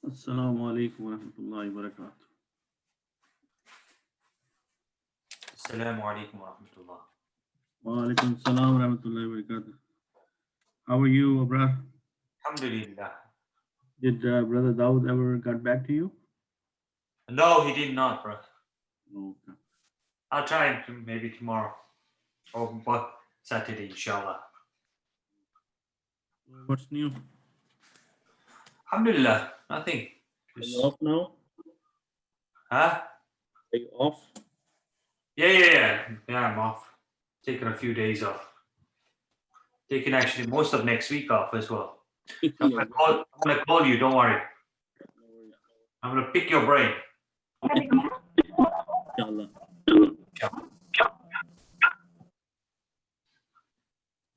Assalamu alaikum wa rahmatullahi wa barakatuh. Assalamu alaikum wa rahmatullah. Wa alaikum assalam wa rahmatullahi wa barakatuh. How are you, brother? Alhamdulillah. Did Brother Dawood ever got back to you? No, he did not, bro. Okay. I'll try him maybe tomorrow or Saturday, inshallah. What's new? Alhamdulillah, nothing. Are you off now? Huh? Are you off? Yeah, I'm off. Taking a few days off. Taking actually most of next week off as well. I'm gonna call you, don't worry. I'm gonna pick your brain. Inshallah.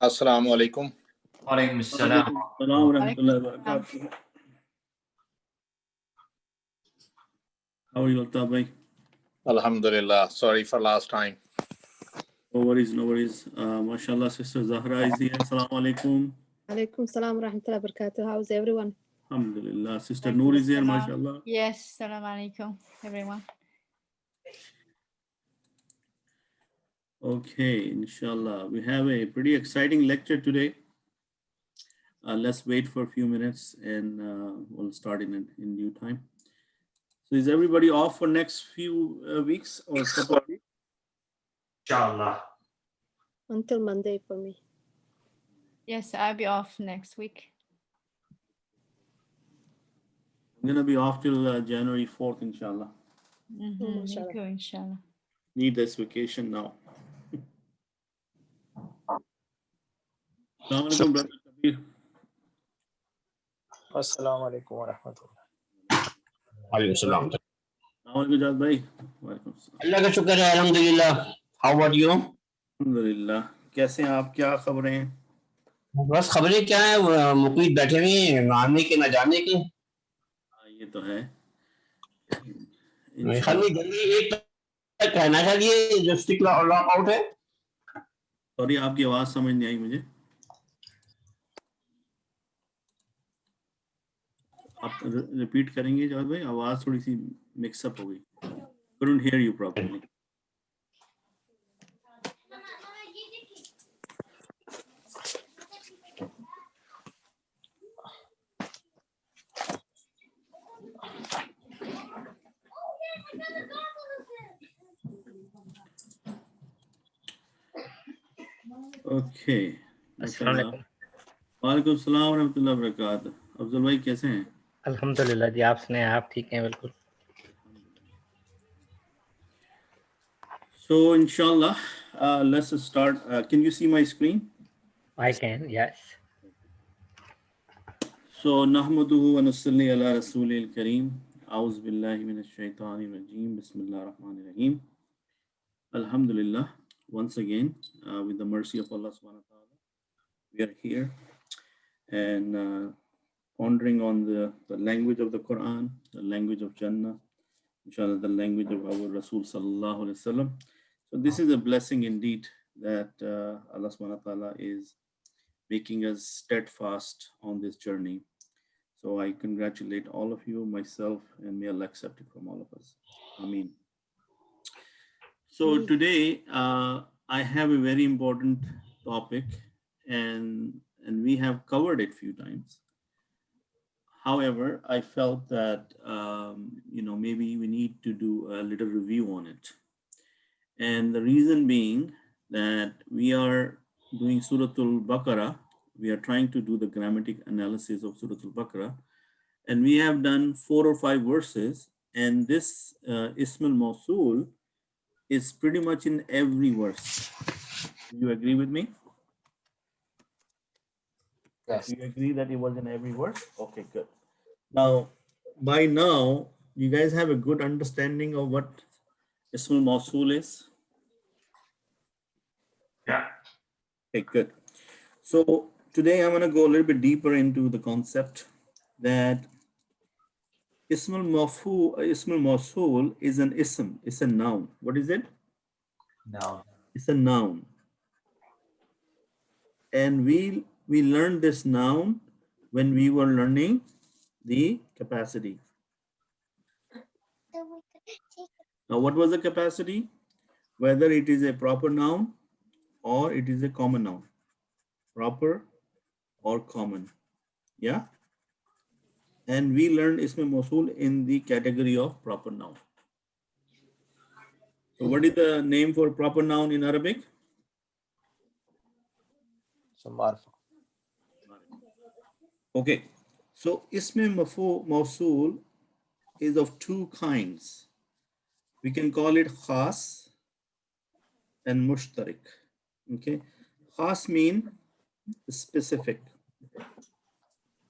Assalamu alaikum. Wa alaikum assalam. Assalamu wa rahmatullahi wa barakatuh. How are you, Altaf bhai? Alhamdulillah. Sorry for last time. No worries, no worries. MashaAllah, Sister Zahra is here. Assalamu alaikum. Alaikum salam wa rahmatullahi wa barakatuh. How's everyone? Alhamdulillah. Sister Noor is here, MashaAllah. Yes, salam alaikum, everyone. Okay, inshallah. We have a pretty exciting lecture today. Let's wait for a few minutes and we'll start in due time. So is everybody off for next few weeks or couple of weeks? Inshallah. Until Monday for me. Yes, I'll be off next week. I'm going to be off till January 4th, inshallah. Me Inshallah. too, inshallah. Need this vacation now. Assalamu alaikum, brother Kabir. Assalamu alaikum wa rahmatullah. वालेकुम सलाम। Assalamu alaikum, Jad bhai. Walaikum assalam. अल्लाह का शुक्र है, अल्हम्दुलिल्लाह। How are you? Alhamdulillah. कैसे हैं आप? क्या खबरें हैं? बस खबरें क्या है, मुकीद बैठे हुए हैं, आने के न जाने के। ये तो है। खाली जल्दी एक तक कहना चाहिए जो स्टिक लॉक आउट है। सॉरी, आपकी आवाज समझ नहीं आई मुझे। आप रिपीट करेंगे जावेद भाई? आवाज थोड़ी सी मिक्सअप हो गई। Couldn't hear you properly. Okay. वालेकुम सलाम व रहमतुल्लाहि व बरकातहू। अफजल भाई कैसे हैं? अल्हम्दुलिल्लाह जी, आप सुनाएं, आप ठीक हैं? बिल्कुल। So inshallah, let's start. Can you see my screen? I can, yes. So nahmaduhu wa nusalli ala rasulil kareem. A'udhu billahi minash shaitanir rajeem. Bismillahir rahmanir rahim. Alhamdulillah. Once again, with the mercy of Allah subhanahu wa ta'ala, we are here and pondering on the language of the Quran, the language of Jannah, inshallah, the language of our Rasul sallallahu alaihi wasallam. So this is a blessing indeed that Allah subhanahu wa ta'ala is making us steadfast on this journey. So I congratulate all of you, myself, and may Allah accept it from all of us. Ameen. So today I have a very important topic and we have covered it a few times. However, I felt that, maybe we need to do a little review on it. And the reason being that we are doing Suratul Baqarah. We are trying to do the grammatic analysis of Suratul Baqarah. And we have done 4 or 5 verses. And this Ism al-Mawsul is pretty much in every verse. Do you agree with me? Yes. Do you agree that it was in every verse? Okay, good. Now, by now, you guys have a good understanding of what Ism al-Mawsul is? Yeah. Okay, good. So today I'm going to go a little bit deeper into the concept that Ism al-Mawsul is an ism, it's a noun. What is it? No. It's a noun. And we learned this noun when we were learning the capacity. Now, what was the capacity? Whether it is a proper noun or it is a common noun. Proper or common. Yeah. And we learned ism mawsul in the category of proper noun. So what is the name for proper noun in Arabic? Okay. So ism mawsul is of two kinds. We can call it khas and mushtarik. Okay. Khas mean specific.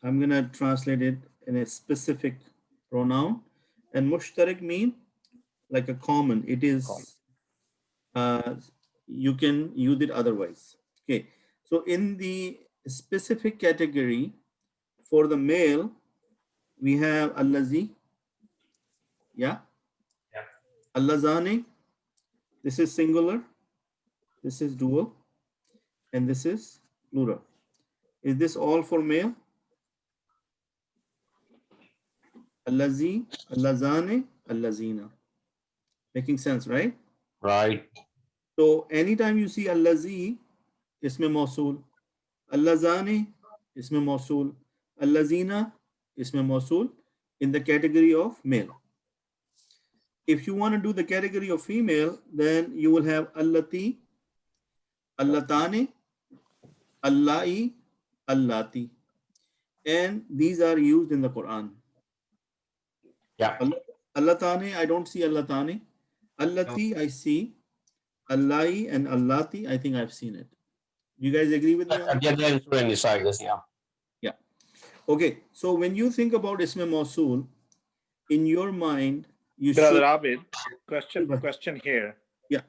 I'm gonna translate it in a specific pronoun, and mushtarik mean like a common. It is you can use it otherwise. Okay. So in the specific category for the male, we have allazi. Yeah. Yeah. Allazani. This is singular. This is dual, and this is plural. Is this all for male? Allazi, allazane, allazina. Making sense, right? Right. So anytime you see allazi, isme mawsul, allazane, isme mawsul, allazina, isme mawsul in the category of male. If you want to do the category of female, then you will have allati, allatane, allai, allati. And these are used in the Quran. Yeah. Allatane, I don't see allatane. Allati, I see. Allai and allati, I think I've seen it. You guys agree with me on that? Yeah, they're in Nisa, I guess, yeah. Yeah. Okay. So when you think about ism mawsul, in your mind, you Brother should. Abid, question here. Yeah.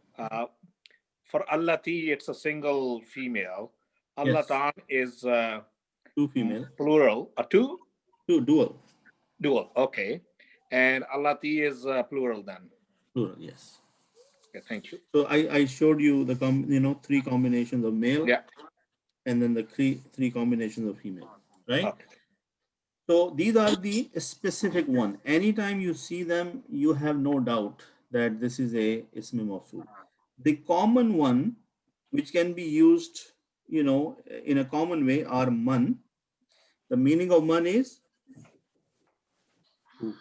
For allati, it's a single female. Yes. Allatan is Two female. plural. Two? Two dual. Dual. Okay. And allati is plural then. Plural, yes. Okay, thank you. So I showed you the three combinations of male. Yeah. And then the three combinations of female, right? Okay. So these are the specific one. Anytime you see them, you have no doubt that this is a ism mawsul. The common one, which can be used, in a common way, are man. The meaning of man is who.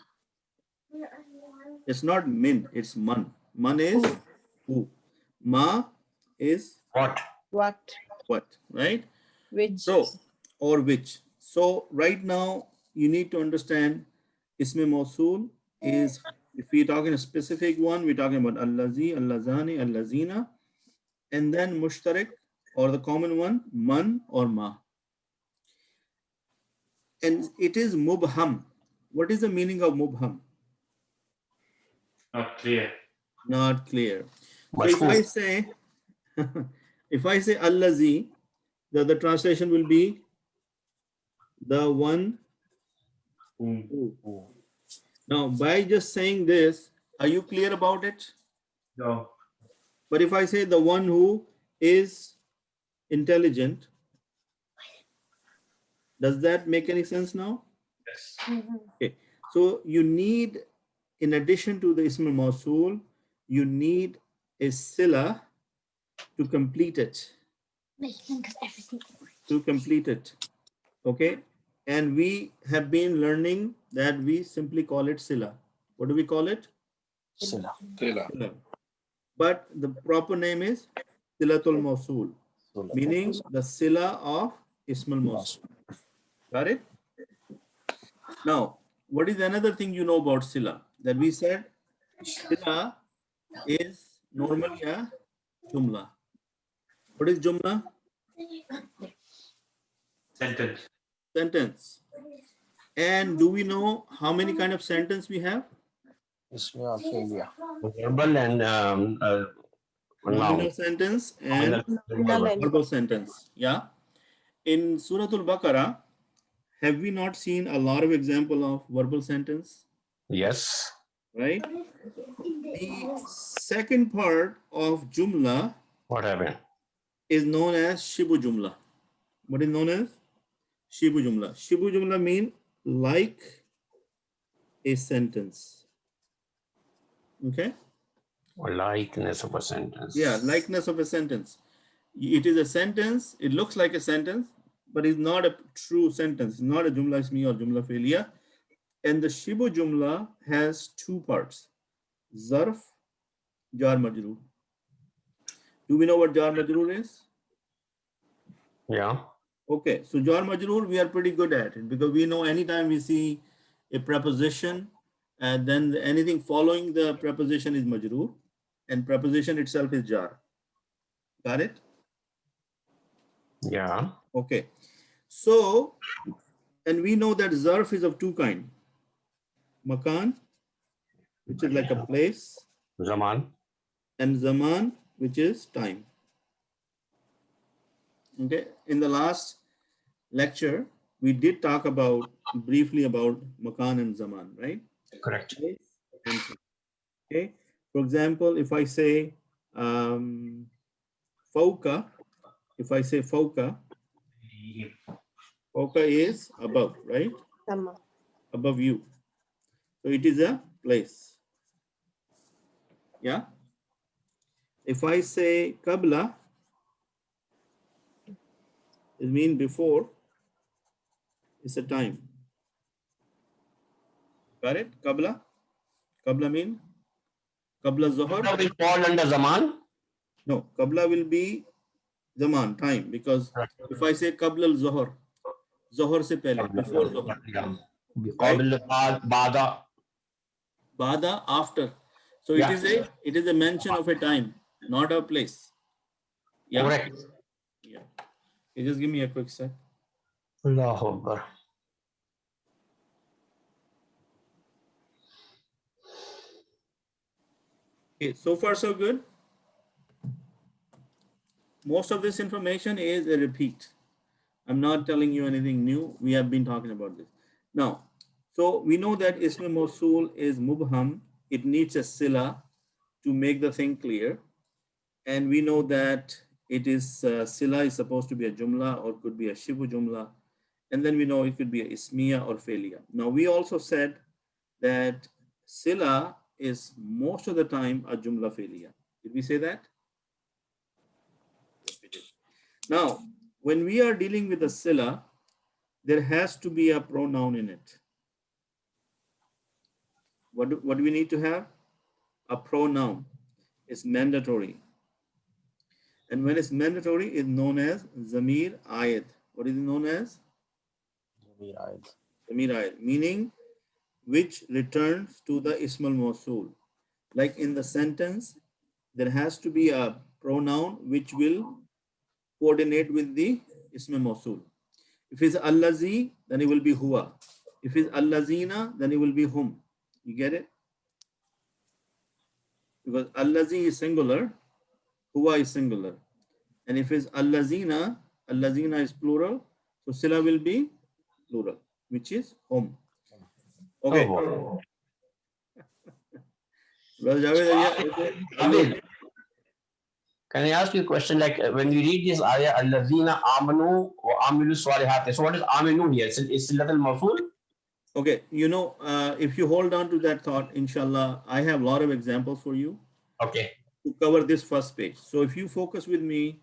It's not min, it's man. Man is who. Ma is What? what, right? Which? So, or which. So right now you need to understand ism mawsul is, if we're talking a specific one, we're talking about allazi, allazani, allazina, and then mushtarik or the common one, man or ma. And it is mubham. What is the meaning of mubham? Not clear. Not clear. So Much if I say, if I say allazi, the translation will be the one who. Now, by just saying this, are you clear about it? No. But if I say the one who is intelligent, does that make any sense now? Yes. Okay. So you need, in addition to the ism mawsul, you need a sila to complete it. To complete it. Okay. And we have been learning that we simply call it sila. What do we call it? Sila. Sila. But the proper name is silatul mawsul, meaning the sila of ismul mawsul. Got it? Now, what is another thing you know about sila? That we said sila is normally a jumla. What is jumla? Sentence. Sentence. And do we know how many kind of sentence we have? verbal and Nominal noun. sentence and verbal sentence. Yeah. In Surah Al-Baqarah, have we not seen a lot of example of verbal sentence? Yes. Right? The second part of jumla What happened? is known as shibu jumla. What is known as? Shibu jumla. Shibu jumla mean like a sentence. Okay. Or likeness of a sentence. Yeah, likeness of a sentence. It is a sentence. It looks like a sentence, but it's not a true sentence. It's not a jumla ismiya or jumla fi'liya. And the shibu jumla has two parts: zarf, jar majroor. Do we know what jar majroor is? Yeah. Okay, so jar majroor we are pretty good at it because we know anytime we see a preposition and then anything following the preposition is majroor and preposition itself is jar. Got it? Yeah. Okay. So, and we know that zarf is of two kinds. Makan, which is like a place, Zaman. and zaman, which is time. Okay. In the last lecture, we did talk about briefly about makan and zaman, right? Correct. Place and time. Okay. For example, if I say fauka, if I say fauka, fauka is above, right? Sama. Above you. So it is a place. Yeah. If I say kabla, it means before. It's a time. Got it? Kabla. Kabla mean kabla zohar. That will fall under Zaman. No, kabla will be zaman, time, because if I say kabla al zohar, zohar se pehle, before zohar. Yeah. Right? Bada. Bada, after. So Yeah. it is a mention of a time, not a place. Yeah. Correct. Yeah. Okay, just give me a quick sec. Allahu Akbar. Okay, so far so good. Most of this information is a repeat. I'm not telling you anything new. We have been talking about this. Now, so we know that Ism Mawsul is mubham. It needs a sila to make the thing clear. And we know that it is sila is supposed to be a jumla or could be a shibu jumla. And then we know it could be a ismiya or failure. Now we also said that sila is most of the time a jumla failure. Did we say that? Yes, we did. Now, when we are dealing with a sila, there has to be a pronoun in it. What do we need to have? A pronoun. It's mandatory. And when it's mandatory, it's known as zamir ayat. What is it known as? Zamir ayat, meaning which returns to the ism al-mawsul. Like in the sentence, there has to be a pronoun which will coordinate with the ism al-mawsul. If it's allazi, then it will be huwa. If it's allazina, then it will be hum. You get it? Because allazi is singular, huwa is singular. And if it's allazina, allazina is plural, so sila will be plural, which is hum. Okay. Oh, Brother Javed, Abid, can I ask you a question? Like when we read this ayah, الذين آمنوا وعملوا الصالحات. So what is آمنوا here? Is it little maful? okay, you know, if you hold on to that thought, inshallah, I have a lot of examples for you Okay. to cover this first page. So if you focus with me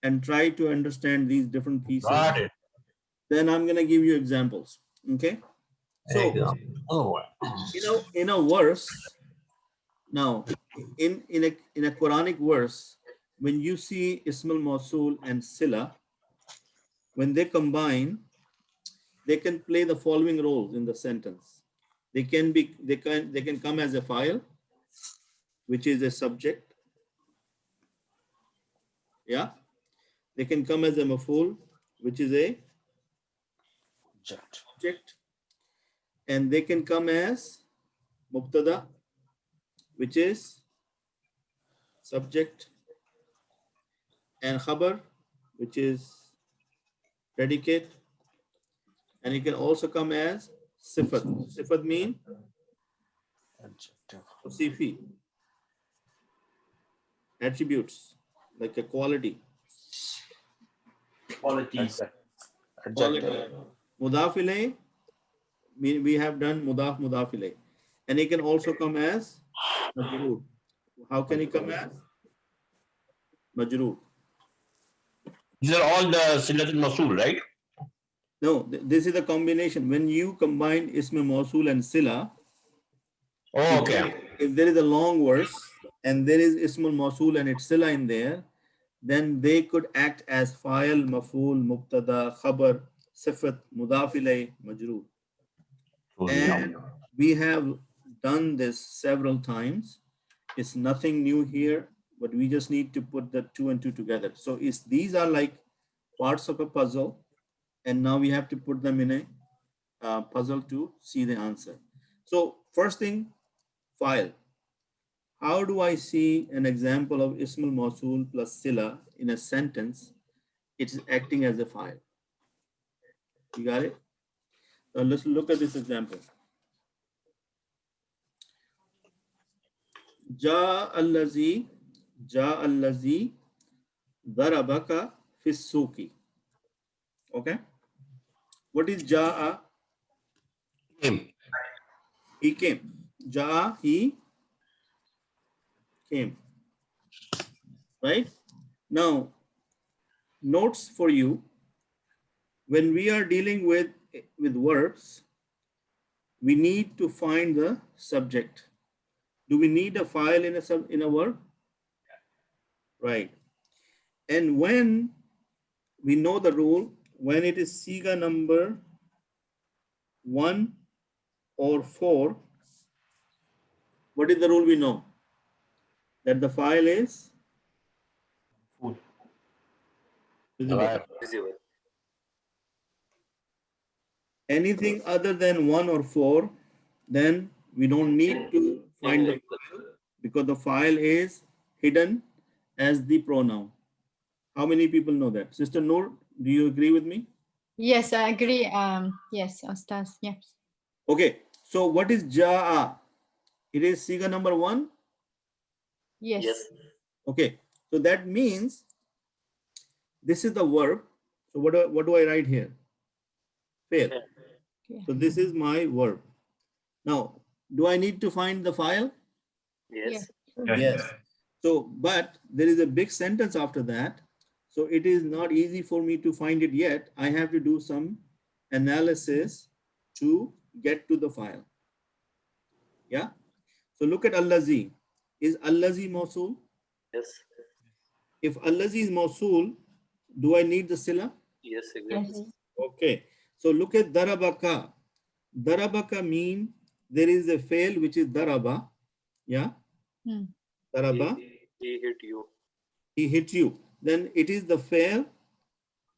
and try to understand these different pieces, Got it. then I'm going to give you examples. Okay. So, Oh, in a verse, now in a Quranic verse, when you see Ismail Mawsul and Sila, when they combine, they can play the following roles in the sentence. They can come as a file, which is a subject. Yeah. They can come as a maful, which is a object. And they can come as mubtada, which is subject, and khabar, which is predicate. And it can also come as sifat. Sifat mean sifi, attributes, like a quality. Qualities. Quality. Mudaf ilayh, we have done mudaf ilayh. and it can also come as majroor. How can it come as majroor? These are all the silatul mawsul, right? No, this is a combination. When you combine ism mawsul and sila, Oh, okay. if there is a long verse and there is ism mawsul and it's sila in there, then they could act as fa'il, maf'ul, mubtada, khabar, sifat, mudaf ilayh, majroor. And we have done this several times. It's nothing new here, but we just need to put the 2 and 2 together. So these are like parts of a puzzle, and now we have to put them in a puzzle to see the answer. So first thing, file. How do I see an example of ismul mawsul plus sila in a sentence? It's acting as a file. You got it? So let's look at this example. Ja allazi darabaka fis suqi. Okay. What is ja'a? He came. Ja'a, he came. Right? Now, notes for you. When we are dealing with verbs, we need to find the subject. Do we need a file in a verb? Right. And when we know the rule, when it is siga number 1 or 4, what is the rule we know? That the file is visible. Anything other than 1 or 4, then we don't need to find the file because the file is hidden as the pronoun. How many people know that? Sister Noor, do you agree with me? Yes, I agree. Yes, Ustaz. Yes. Okay, so what is ja'a? It is siga number 1. Yes. Okay, so that means this is the verb. So what do I write here? Fail. Yeah. So this is my verb. Now, do I need to find the file? Yes. Yes. So, but there is a big sentence after that. So it is not easy for me to find it yet. I have to do some analysis to get to the file. Yeah. So look at allazi. Is allazi mawsul? Yes. If allazi is mawsul, do I need the sila? Yes, exactly. Yes. Okay. So look at darabaka. Darabaka mean there is a fail which is daraba. Yeah. Daraba. He hit you. He hit you. Then it is the fail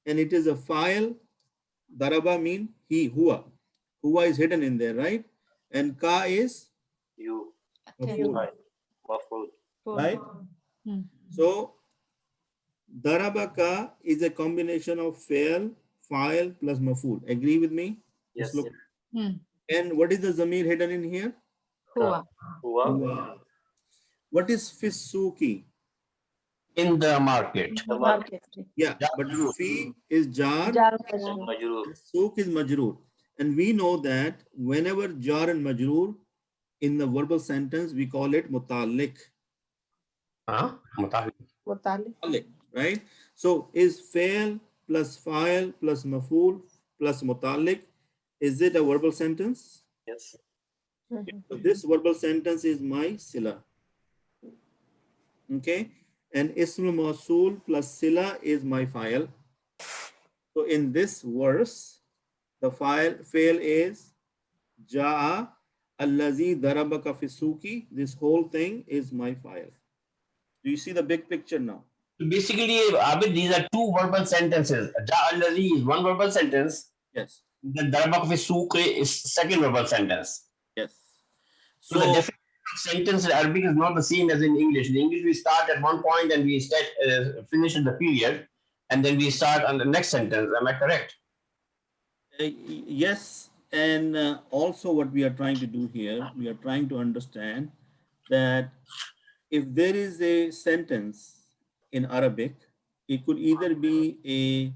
and it is a file. Daraba mean he, huwa. Huwa is hidden in there, right? And ka is You. maf'ul, Maf'ul. right? So darabaka is a combination of fail, file plus maf'ul. Agree with me? Yes. Just look. And what is the zamir hidden in here? Huwa. Huwa. Huwa. What is fisuki? In the market. The market. Yeah, but fi is jar, Majroor. suk is majroor. And we know that whenever jar and majroor in the verbal sentence, we call it mutallik. Huh? Mutallik, right? So is fail plus file plus maf'ul plus mutallik, is it a verbal sentence? Yes. So this verbal sentence is my sila. Okay. And ismul mawsul plus sila is my file. So in this verse, the fail is ja'a allazi darabaka fi suqi. This whole thing is my file. Do you see the big picture now? Basically, Abid, these are two verbal sentences. Ja allazi is one verbal sentence. Yes. The darabak fi suq is second verbal sentence. Yes. So the definition of sentence in Arabic is not the same as in English. In English, we start at one point and we finish in the period, and then we start on the next sentence. Am I correct? Yes. And also what we are trying to do here, we are trying to understand that if there is a sentence in Arabic, it could either be a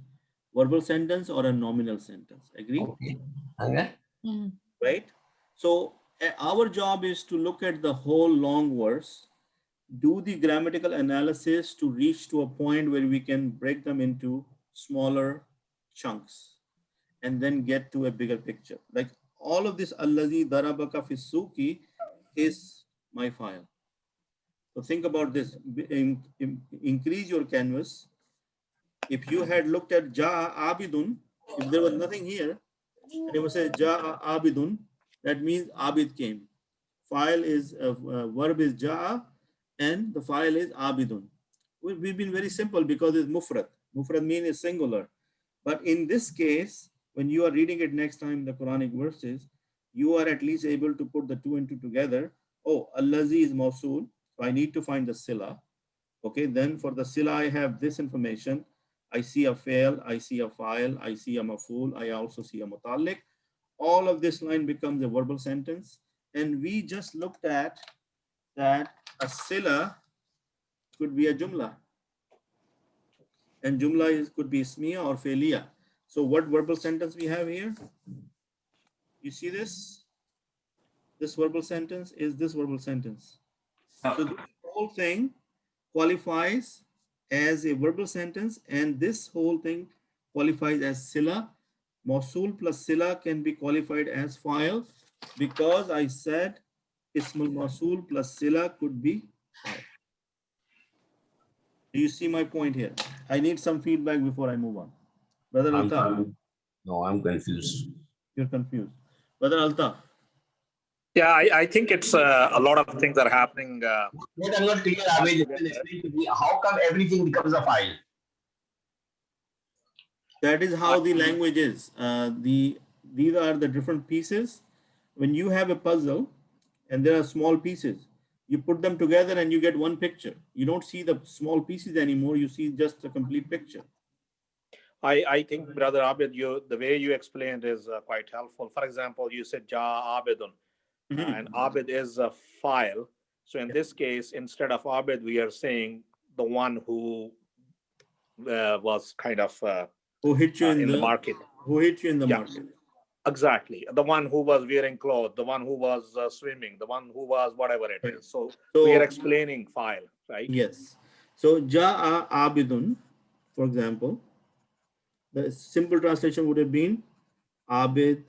verbal sentence or a nominal sentence. Agree? Okay. Okay. Right? So our job is to look at the whole long verse, do the grammatical analysis to reach to a point where we can break them into smaller chunks and then get to a bigger picture. Like all of this Allazi darabaka fi suki is my file. So think about this, increase your canvas. If you had looked at Ja'a Abidun, if there was nothing here, and it was say Ja'a Abidun, that means Abid came. File is, verb is Ja'a, and the file is Abidun. We've been very simple because it's Mufrad. Mufrad means is singular. But in this case, when you are reading it next time, the Quranic verses, you are at least able to put the two and two together. Oh, Allazi is Mawsul. So I need to find the Sila. Okay, then for the Sila, I have this information. I see a fail, I see a file, I see a maful, I also see a mutalik. All of this line becomes a verbal sentence. And we just looked at that a Sila could be a Jumla. And Jumla could be Ismiya or Failiya. So what verbal sentence we have here? You see this? This verbal sentence is this verbal sentence. So this whole thing qualifies as a verbal sentence, and this whole thing qualifies as Sila. Mawsul plus Sila can be qualified as file because I said Ismul Mawsul plus Sila could be file. Do you see my point here? I need some feedback before I move on. Brother Altaf. No, I'm confused. You're confused. Brother Altaf. Yeah, I think it's a lot of things are happening. What I'm not clear, Abid, you can explain to me, how come everything becomes a file? That is how the language is. These are the different pieces. When you have a puzzle and there are small pieces, you put them together and you get one picture. You don't see the small pieces anymore. You see just a complete picture. I think, Brother Abid, the way you explained is quite helpful. For example, you said Ja Abidun, and Abid is a file. So in this case, instead of Abid, we are saying the one who was kind of who hit you in the market. Who hit you in the market? Exactly. The one who was wearing clothes, the one who was swimming, the one who was whatever it is. So we are explaining file, right? Yes. So Ja'a Abidun, for example, the simple translation would have been Abid.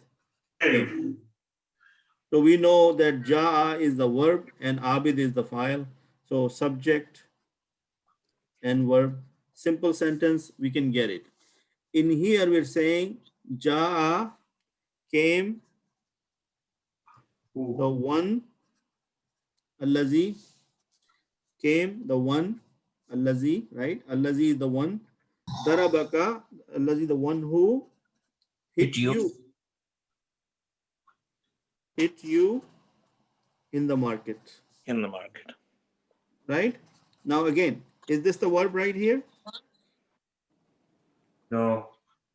So we know that Ja'a is the verb and Abid is the file. So subject and verb, simple sentence, we can get it. In here, we're saying Ja'a came, the one, Allazi came, the one, Allazi, right? Allazi is the one. Darabaka, Allazi, the one who hit you. Hit you in the market. In the market. Right? Now again, is this the verb right here? No.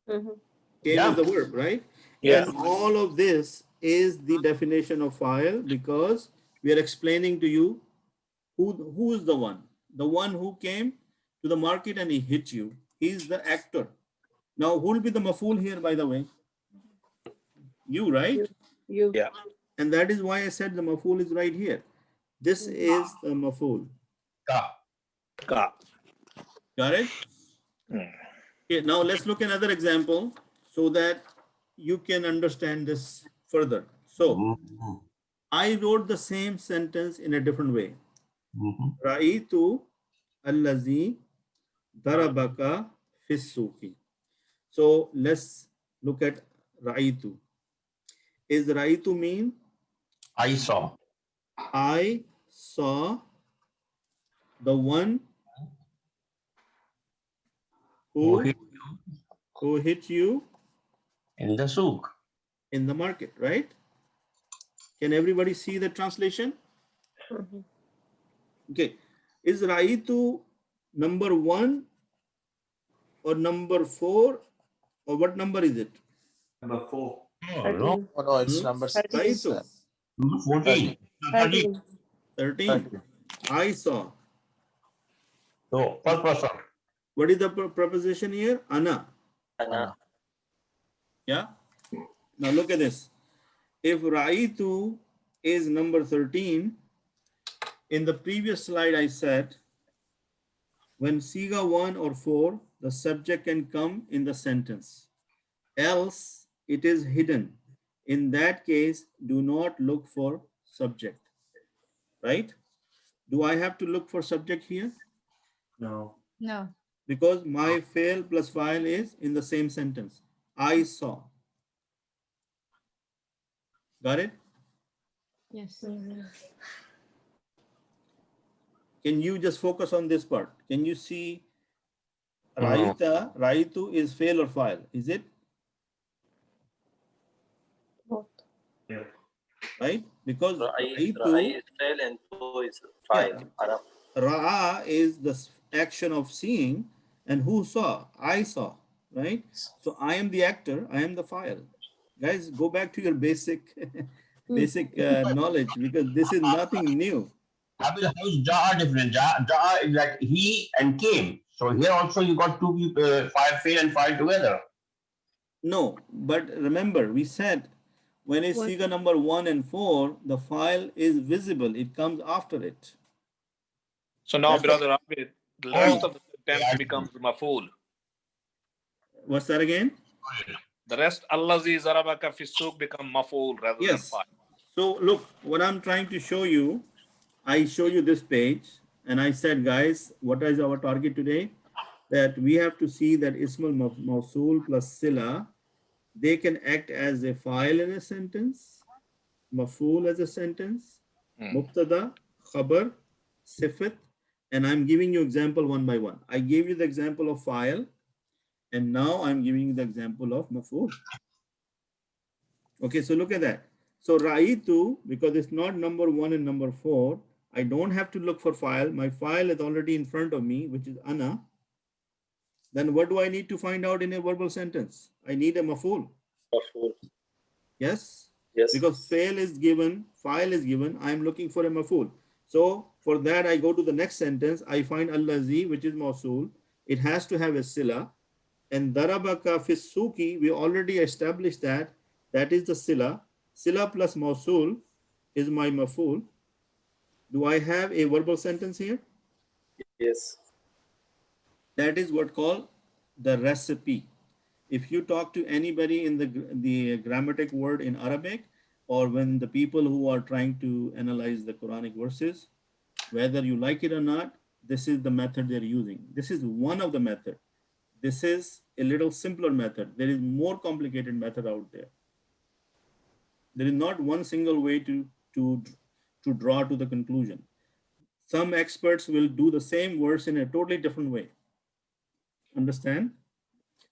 Mhm. Came is the verb, right? Yeah. And all of this is the definition of file because we are explaining to you who is the one. The one who came to the market and he hit you. He's the actor. Now, who will be the maful here, by the way? You, right? You. Yeah. And that is why I said the maful is right here. This is the maful. Ka. Got it? Okay, now let's look at another example so that you can understand this further. So I wrote the same sentence in a different way. Ra'aytu allazi darabaka fis-suqi. So let's look at Ra'aytu. Is Ra'aytu mean? I saw. I saw the one who hit you In the souk. in the market, right? Can everybody see the translation? Mhm. Okay. Is Ra'aytu number 1 or number 4 or what number is it? Number 4. Oh, no. Oh, no, it's number Ra'aytu. 14. 13. 13. I saw. So, first person. What is the preposition here? Ana. Ana. Yeah. Now look at this. If Ra'aytu is number 13. In the previous slide, I said, when Siga 1 or 4, the subject can come in the sentence. Else, it is hidden. In that case, do not look for subject, right? Do I have to look for subject here? No. No. Because my fail plus file is in the same sentence. I saw. Got it? Yes. Can you just focus on this part? Can you see No. Raita, Raitu is fail or file? Is it? Both. Yeah. Right? Because Rai Raitu, is fail and to is file. Arab. Ra'a is the action of seeing, and who saw? I saw, right? So I am the actor, I am the file. Guys, go back to your basic knowledge, because this is nothing new. Abid, how is Ja'a different? Ja'a is like he and came. So here also you got two people, fail and file together. No, but remember, we said when it's What? figure number 1 and 4, the file is visible. It comes after it. So now, That's what- brother Abid, the rest Oh, of the sentence becomes maf'ul. What's that again? The rest, allazi zarabaka fi suq, become maf'ul rather than Yes. fa'il. So look, what I'm trying to show you, I show you this page, and I said, guys, what is our target today? That we have to see that Ismul Mawsul plus Sila, they can act as a file in a sentence, Maf'ul as a sentence, Mubtada, Khabar, Sifat, and I'm giving you example one by one. I gave you the example of file, and now I'm giving you the example of Maf'ul. Okay, so look at that. So Raitu, because it's not number 1 and number 4, I don't have to look for file. My file is already in front of me, which is Ana. Then what do I need to find out in a verbal sentence? I need a maf'ul. Maf'ul. Yes? Yes. Because fail is given, file is given, I'm looking for a maf'ul. So for that, I go to the next sentence. I find allazi, which is mawsul. It has to have a sila. And darabaka fi suki, we already established that. That is the sila. Sila plus mawsul is my maf'ul. Do I have a verbal sentence here? Yes. That is what called the recipe. If you talk to anybody in the grammatic word in Arabic, or when the people who are trying to analyze the Quranic verses, whether you like it or not, this is the method they're using. This is one of the method. This is a little simpler method. There is more complicated method out there. There is not one single way to draw to the conclusion. Some experts will do the same verse in a totally different way. Understand?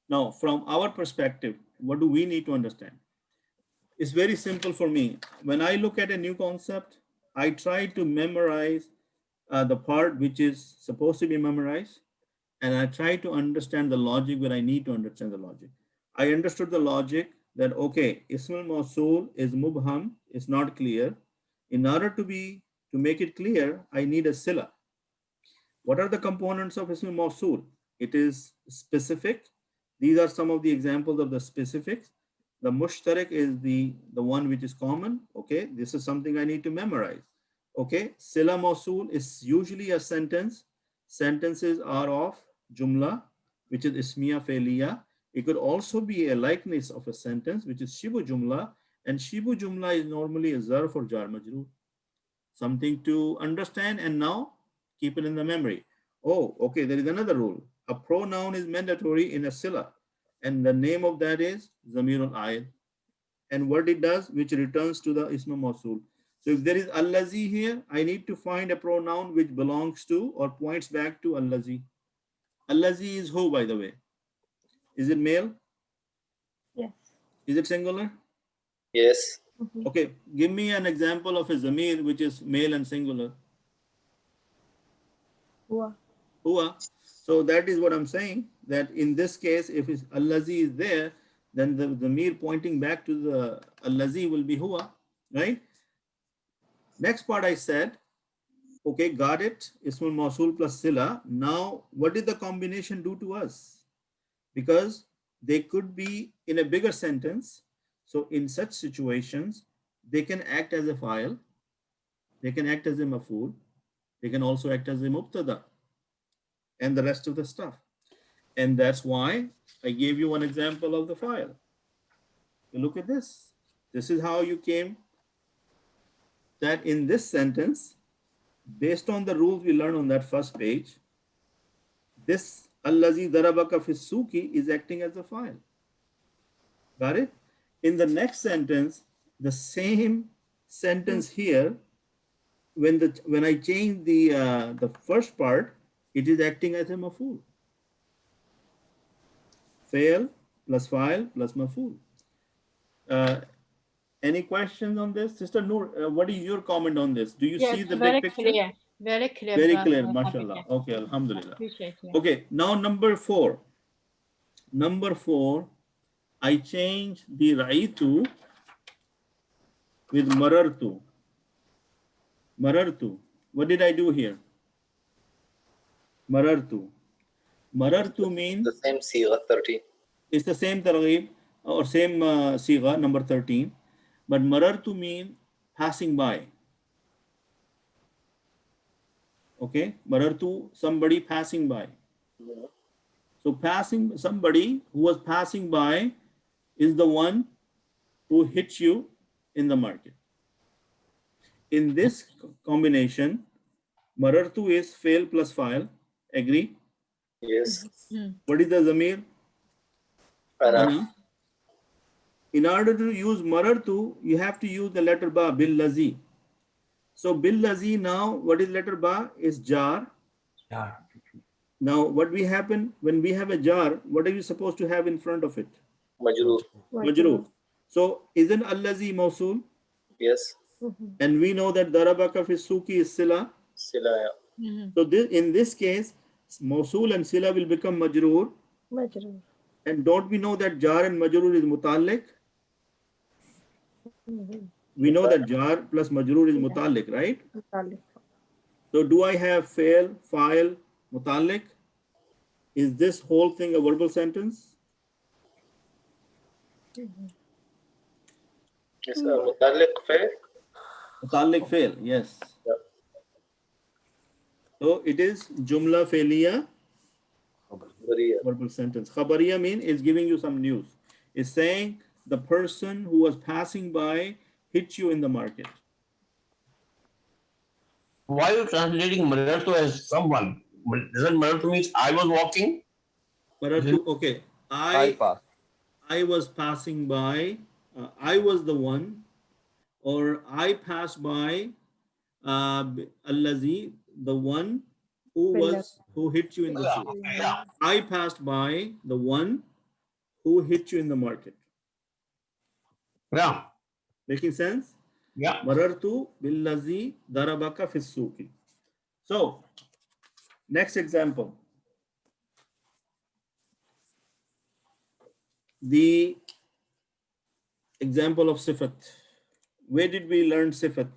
Now, from our perspective, what do we need to understand? It's very simple for me. When I look at a new concept, I try to memorize the part which is supposed to be memorized, and I try to understand the logic where I need to understand the logic. I understood the logic that, okay, Ismul Mawsul is mubham, it's not clear. In order to make it clear, I need a sila. What are the components of Ismul Mawsul? It is specific. These are some of the examples of the specifics. The mushtarak is the one which is common. Okay, this is something I need to memorize. Okay, sila mawsul is usually a sentence. Sentences are of jumla, which is ismiya fe'liya. It could also be a likeness of a sentence, which is shibu jumla, and shibu jumla is normally a zarf or jar majroor. Something to understand and now keep it in the memory. Oh, okay, there is another rule. A pronoun is mandatory in a sila, and the name of that is zamirul ayat. And what it does, which returns to the isma mawsul. So if there is allazi here, I need to find a pronoun which belongs to or points back to allazi. Allazi is who, by the way? Is it male? Yes. Is it singular? Yes. Okay, give me an example of a zamir which is male and singular. Huwa. Huwa. So that is what I'm saying, that in this case, if it's allazi is there, then the zamir pointing back to the allazi will be huwa, right? Next part I said, okay, got it. Ismul mawsul plus sila. Now, what did the combination do to us? Because they could be in a bigger sentence. So in such situations, they can act as a file, they can act as a maf'ul, they can also act as a mubtada, and the rest of the stuff. And that's why I gave you one example of the file. You look at this. This is how you came that in this sentence, based on the rules we learned on that first page, this الذي ضربك في السوق is acting as a file. Got it? In the next sentence, the same sentence here, when I change the first part, it is acting as a maf'ul. Fail plus file plus maf'ul. Any questions on this? Sister Noor, what is your comment on this? Do you Yes, see the very big picture? clear. Very clear. Very brother clear, Abid, mashallah. yes. Okay, alhamdulillah. Appreciate it. Okay, now number 4. Number 4, I change the ra'aytu with marartu. Marartu. What did I do here? Marartu. Marartu means The same sigha 13. it's the same targhib or same sigha, number 13. But marartu means passing by. Okay, marartu, somebody passing by. So passing, somebody who was passing by is the one who hits you in the market. In this combination, marartu is fail plus file. Agree? Yes. What is the zamir? Ana. In order to use marartu, you have to use the letter ba, bil lazi. So bil lazi now, what is letter ba? Is jar. Yeah. Now, what we happen when we have a jar, what are you supposed to have in front of it? Majroor. Majroor. So isn't allazi mawsul? Yes. And we know that darabaka fi suki is sila. Sila. So this, in this case, mawsul and sila will become majroor. Majroor. And don't we know that jar and majroor is mutalliq? We know that jar plus majroor is mutalliq, right? Mutalik. So do I have fail, file, mutalliq? Is this whole thing a verbal sentence? Yes. Mutalik fail. Mutalliq fail, yes. Yeah. So it is jumla failiya, Bariya. verbal sentence. Khabariya mean is giving you some news. It's saying the person who was passing by hit you in the market. Why are you translating marartu as someone? Doesn't marartu means I was walking? Marartu, okay. I was passing by, I was the one, or I passed by allazi, the one who hit you in the street. Yeah. I passed by the one who hit you in the market. Yeah. Making sense? Yeah. Marartu billazi darabaka fi suqi. So, next example. The example of sifat. Where did we learn sifat?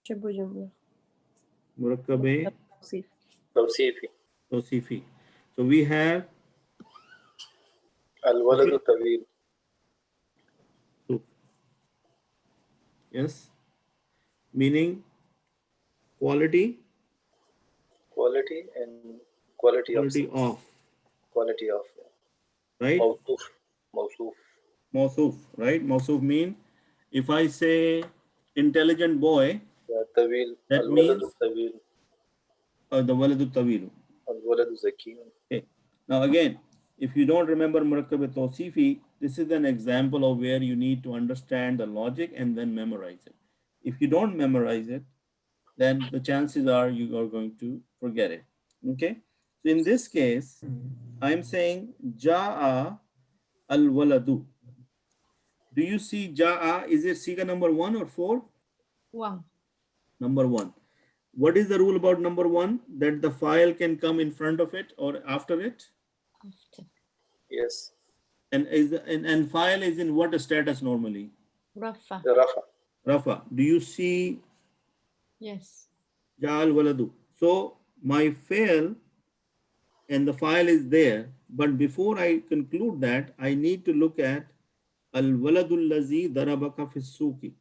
Shabu jumla. Murakkabe Tawsif. Tawsifi. tawsifi. So we have Al-waladu tawil. yes, meaning quality, Quality and quality of. Quality of. right? Mawsuf. Mawsuf. Mawsuf, right? Mawsuf mean if I say intelligent boy, Yeah, tawil. that Al-waladu means tawil. the waladu tawilu. Al-waladu zakiyun. Okay. Now again, if you don't remember Murakkab Tawsifi, this is an example of where you need to understand the logic and then memorize it. If you don't memorize it, then the chances are you are going to forget it. Okay. So in this case, I'm saying Ja'a al-waladu. Do you see Ja'a? Is it Siga number 1 or 4? 1. Number 1. What is the rule about number 1? That the file can come in front of it or after it? After. Yes. And file is in what status normally? Rafa. The Rafa. Rafa. Do you see Yes. Ja'al waladu? So my fail and the file is there. But before I conclude that, I need to look at al-waladul lazi darabaka fi suki.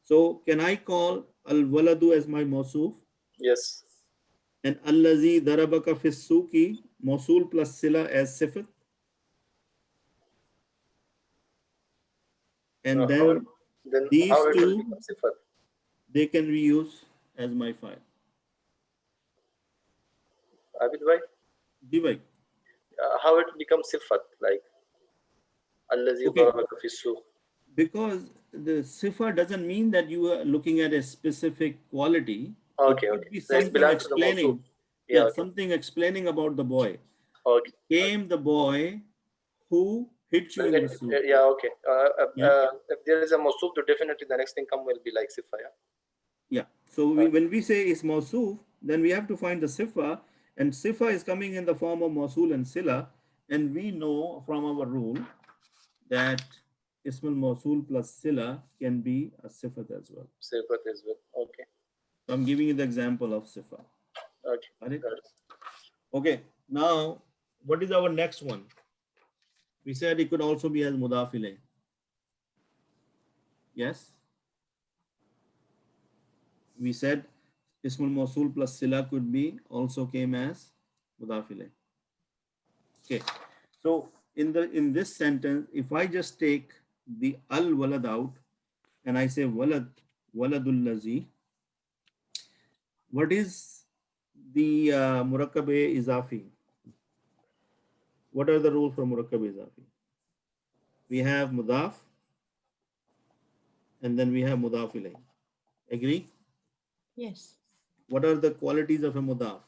So can I call al-waladu as my mawsuf? Yes. And al-lazi darabaka fi suki, mawsul plus sila as sifat? And then Then these how it will two, become sifat? they can be used as my file. Abid bhai, Divide. how it becomes sifat? Like allazi Okay. darabaka fi suq. Because the sifa doesn't mean that you are looking at a specific quality. Okay, It could okay. be So it something belongs to the mawsuf. explaining. Yeah, Yeah, okay. something explaining about the boy. Okay. Came the boy who hit you in the soup. Yeah, okay. Yeah. If there is a mawsuf, then definitely the next thing come will be like sifa. Yeah. Yeah. So when we say it's mawsuf, then we have to find the sifa, and sifa is coming in the form of mawsul and sila, and we know from our rule that ismul mawsul plus sila can be a sifat as well. Sifat as well. Okay. So I'm giving you the example of sifa. Okay. Got it? Got it. Okay. Now, what is our next one? We said it could also be as mudaf ilayh. Yes. We said ismul mawsul plus sila could be also came as mudaf ilayh. Okay. So in this sentence, if I just take the al walad out and I say waladul lazi, what is the murakkab izafi? What are the rules for murakkab izafi? We have mudaf and then we have mudaf ilayh. Agree? Yes. What are the qualities of a mudaf?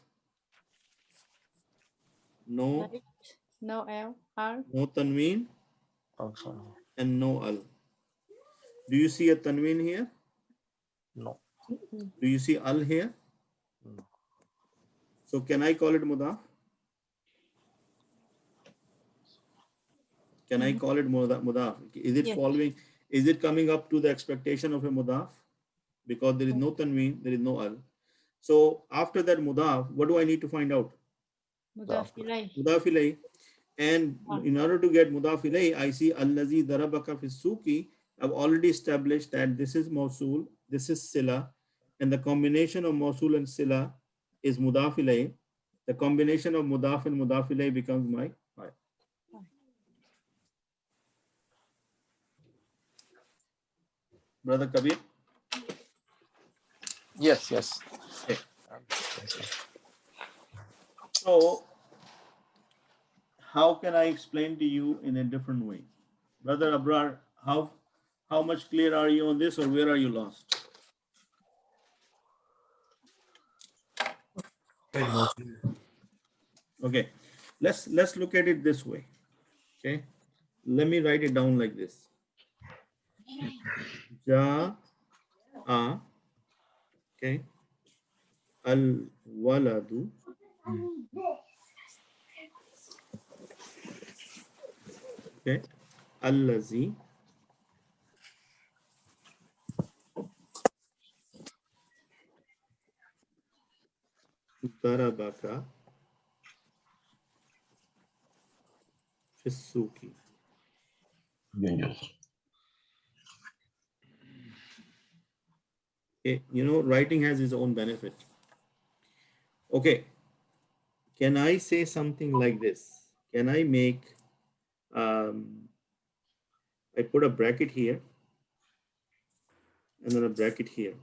No, Right. No L, R. no tanween Also, no. and no al. Do you see a tanween here? No. Do you see al here? No. So can I call it mudaf? Can I call it mudaf? Is it Yes. following? Is it coming up to the expectation of a mudaf? Because there is no tanween, there is no al. So after that mudaf, what do I need to find out? Mudaf ilayh. Mudaf ilayh. And in order to get mudaf ilayh, I see allazi darabaka fi suki. I've already established that this is mawsul, this is sila, and the combination of mawsul and sila is mudaf ilayh. The combination of mudaf and mudaf ilayh becomes my file. Brother Kabir? Yes, yes. Okay. So, how can I explain to you in a different way? Brother Abrar, how much clear are you on this, or where are you lost? Okay, let's look at it this way. Okay, let me write it down like this. Ja a, okay, al waladu, okay, allazi, darabaka fi suki. Okay, you know, writing has its own benefit. Okay, can I say something like this? Can I make, I put a bracket here and then a bracket here.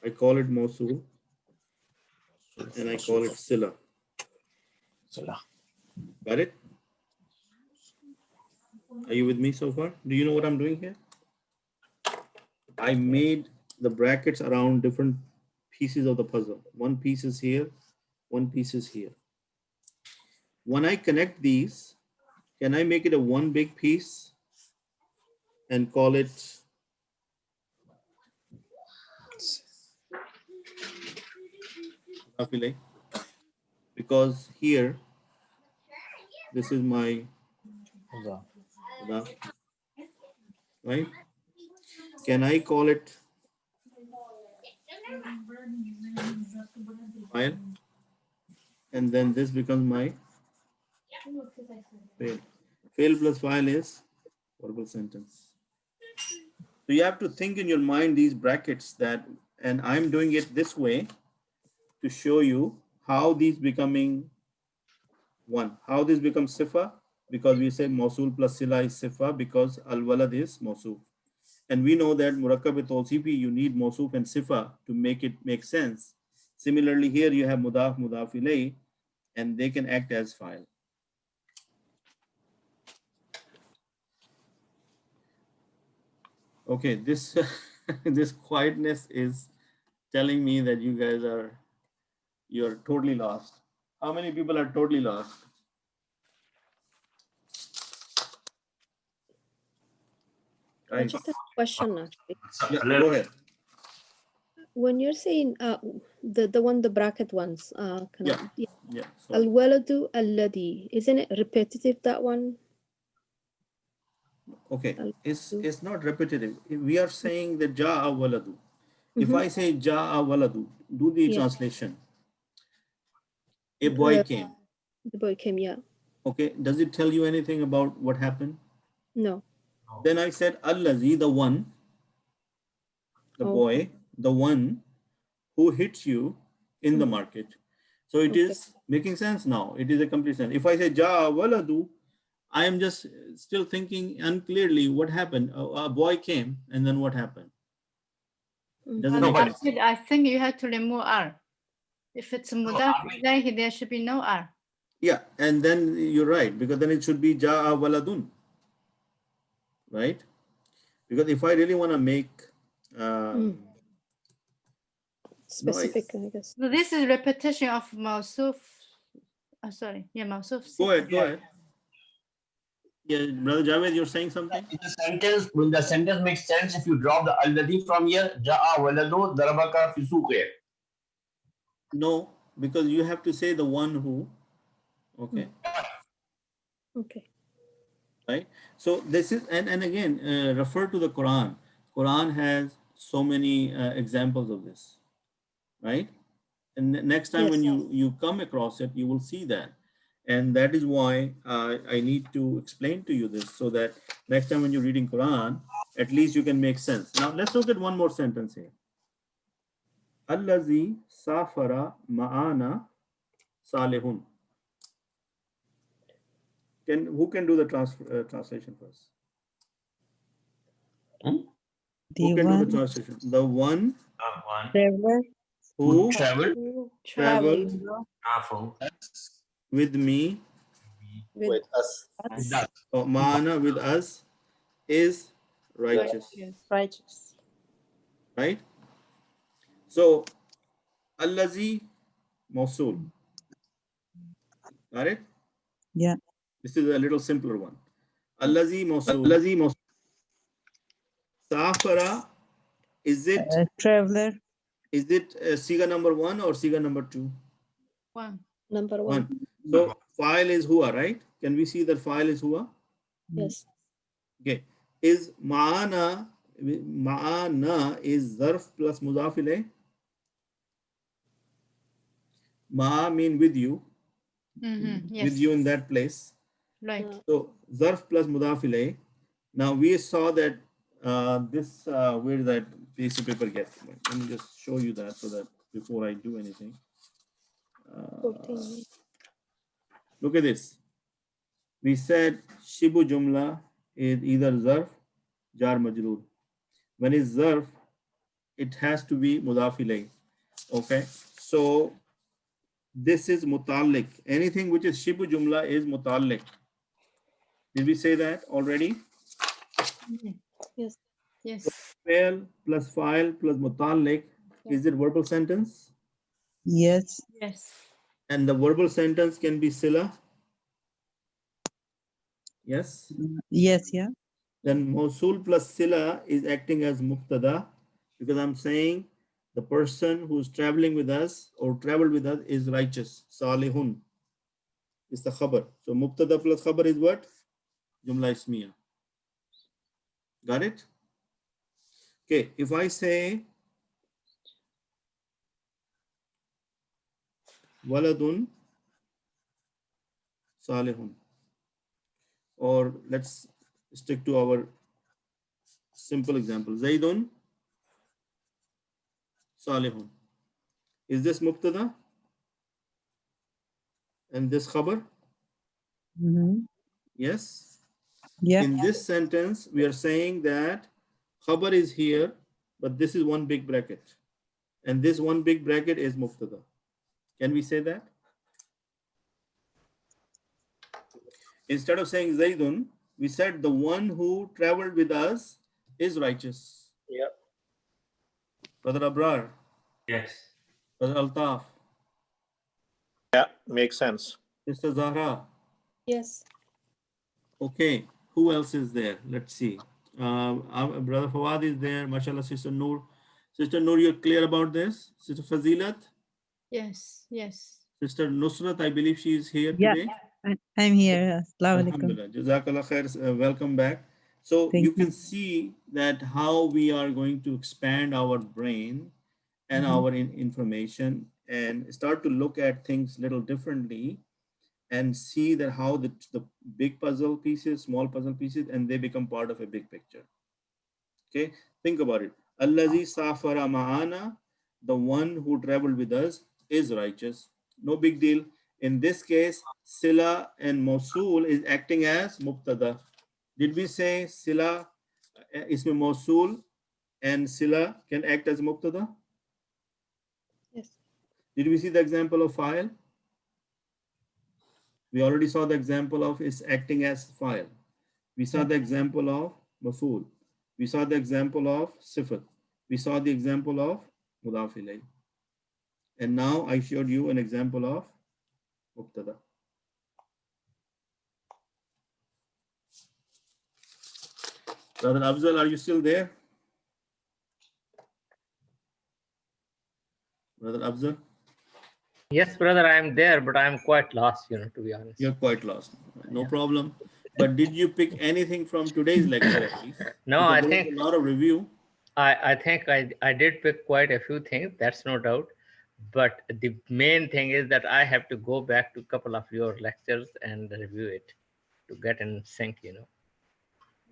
I call it mawsul and I call it sila. Got it? Are you with me so far? Do you know what I'm doing here? I made the brackets around different pieces of the puzzle. One piece is here, one piece is here. When I connect these, can I make it a one big piece and call it affiliate? Because here, this is my right? Can I call it file? And then this becomes my fail. Fail plus file is verbal sentence. So you have to think in your mind these brackets that, and I'm doing it this way to show you how these becoming one. How this becomes sifa, because we say mausul plus sila is sifa because al-walad is mausuf. And we know that murakkab with tawsifi, you need mausuf and sifa to make it make sense. Similarly, here you have mudaf, mudaf ilayh, and they can act as file. Okay, this this quietness is telling me that you guys you're totally lost. How many people are totally lost? I Guys, just have a question actually. yeah, A little go ahead. When you're saying the bracket ones, Yeah. Yeah. So, al-waladu alladhi, isn't it repetitive, that one? okay, Al-waladu. it's not repetitive. We are saying that ja'a waladu. If Mhm. I say ja'a waladu, do the Yeah. translation. A boy Uh, came. The boy came, yeah. Okay, does it tell you anything about what happened? No. Then I said allazi, the one, the Okay. boy, the one who hits you in the Mhm. market. So it Okay. is making sense now. It is a complete sense. If I say ja'a waladu, I am just still thinking unclearly what happened. A boy came and then what happened? Doesn't No, make but any sense. I think you have to remove R. If it's mudaf ilayhi, there should be no R. Yeah, and then you're right, because then it should be ja'a waladun, right? Because if I really want to make Specific, I guess. So this is repetition of mausuf. Oh, sorry. Yeah, mausuf. go ahead. Yeah, brother Javed, you're saying something? In the sentence, will the sentence make sense if you drop the alladhi from here? Ja'a waladu darabaka fi suqi. No, because you have to say the one who. Okay. Okay. Right. So this is, and again, refer to the Quran. Quran has so many examples of this, right? And next time when you come across it, you will see that. And that is why I need to explain to you this, so that next time when you're reading Quran, at least you can make sense. Now let's look at one more sentence here. Allazi safara ma'ana salihun. Who can do the translation first? Who can do the translation? The one who traveled Travel. with me, With us. or ma'ana with us, is righteous, Righteous. right? So allazi mausul. Got it? Yeah. This is a little simpler one. Allazi mausul. Safara, is it Traveler. siga number 1 or siga number 2? One. Number one. So file is huwa, right? Can we see that file is huwa? Yes. Okay. Is ma'ana is zarf plus mudaf ilayh? Ma mean with you, Yes. with you in that place. Right. So zarf plus mudaf ilayh. Now we saw that this where did that piece of paper get? Let me just show you that, so that before I do anything. 14. Look at this. We said shibu jumla is either zarf, jar majroor. When it's zarf, it has to be mudaf ilayh. Okay, so this is mutalliq. Anything which is shibu jumla is mutalliq. Did we say that already? Yes. Yes. Fail plus file plus mutalliq. Is it verbal sentence? Yes. Yes. And the verbal sentence can be sila. Yes. Yes. Yeah. Then mausul plus sila is acting as mubtada, because I'm saying the person who's traveling with us or traveled with us is righteous. Salihun is the khabar. So mubtada plus khabar is what? Jumla ismiya. Got it? Okay, if I say waladun salihun. or let's stick to our simple example. Zaidun Salihun. Is this mubtada? And this khabar? Mhm. Yes. Yeah. In this sentence, we are saying that khabar is here, but this is one big bracket. And this one big bracket is mubtada. Can we say that? Instead of saying Zaidun, we said the one who traveled with us is righteous. Yeah. Brother Abrar, Yes. Brother Altaf, Yeah, makes sense. Sister Zahra. Yes. Okay, who else is there? Let's see. Brother Fawad is there. MashaAllah, Sister Noor. Sister Noor, you're clear about this? Sister Fazilat? Yes, yes. Sister Nusrat, I believe she is here Yeah. today. I'm here. Assalamu alaikum. Alhamdulillah. Jazakallah khair. Welcome back. So Thank you you. can see that how we are going to expand our brain and Mhm. our information and start to look at things little differently and see that how the big puzzle pieces, small puzzle pieces, and they become part of a big picture. Okay, think about it. Allazi safara ma'ana, the one who traveled with us is righteous. No big deal. In this case, sila and Mosul is acting as mubtada. Did we say sila, ismi Mosul and sila can act as mubtada? Yes. Did we see the example of file? We already saw the example of is acting as file. We saw the example of maful. We saw the example of sifat. We saw the example of mudaf ilayh. And now I showed you an example of mubtada. Brother Afzal, are you still there? Brother Afzal? Yes, brother, I'm there, but I'm quite lost, to be honest. You're quite lost. No Yeah. problem. But did you pick anything from today's lecture at least? No, Because I there think was a lot of review. I think I did pick quite a few things, that's no doubt. But the main thing is that I have to go back to a couple of your lectures and review it to get in sync,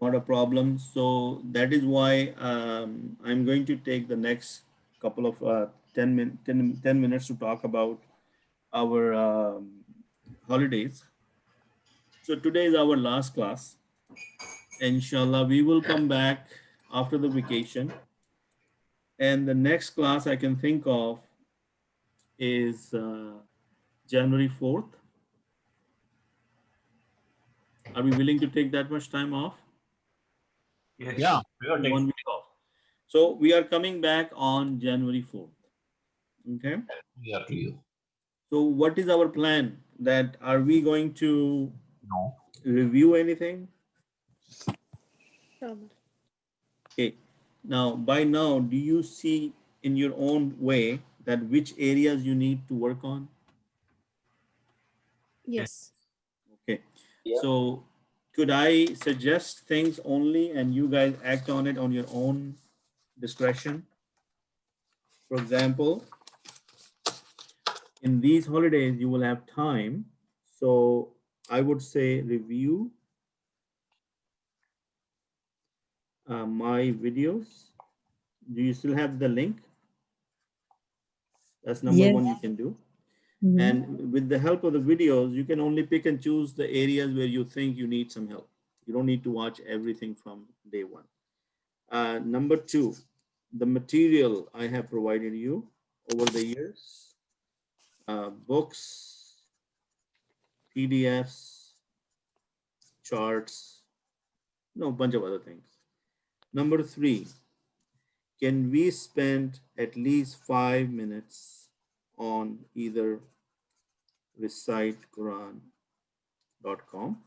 Not a problem. So that is why I'm going to take the next couple of 10 minutes to talk about our holidays. So today is our last class. Inshallah, we will come back after the vacation. And the next class I can think of is January 4th. Are we willing to take that much time off? Yes. Yeah, we are taking 1 week off. So we are coming back on January 4th. Okay. clear to you. So what is our plan? That are we going to No. review anything? Inshallah. Okay. Now, by now, do you see in your own way that which areas you need to work on? Yes. Okay. Yeah. So could I suggest things only and you guys act on it on your own discretion? For example, in these holidays, you will have time. So I would say review my videos. Do you still have the link? That's number Yes. one you can do. Mhm. And with the help of the videos, you can only pick and choose the areas where you think you need some help. You don't need to watch everything from day one. Number two, the material I have provided you over the years, books, PDFs, charts, a bunch of other things. Number three, can we spend at least 5 minutes on either recitequran.com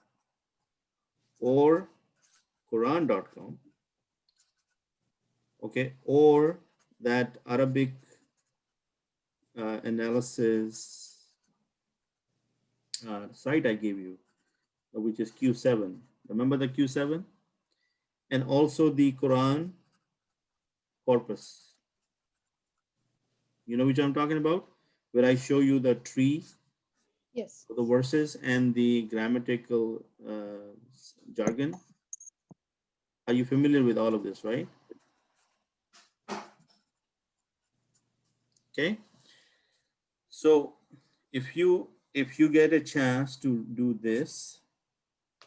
or Quran.com, okay, or that Arabic analysis site I gave you, which is Q7. Remember the Q7? And also the Quran corpus. You know which I'm talking about? Where I show you the tree Yes. the verses and the grammatical jargon. Are you familiar with all of this, right? Okay. So if you get a chance to do this,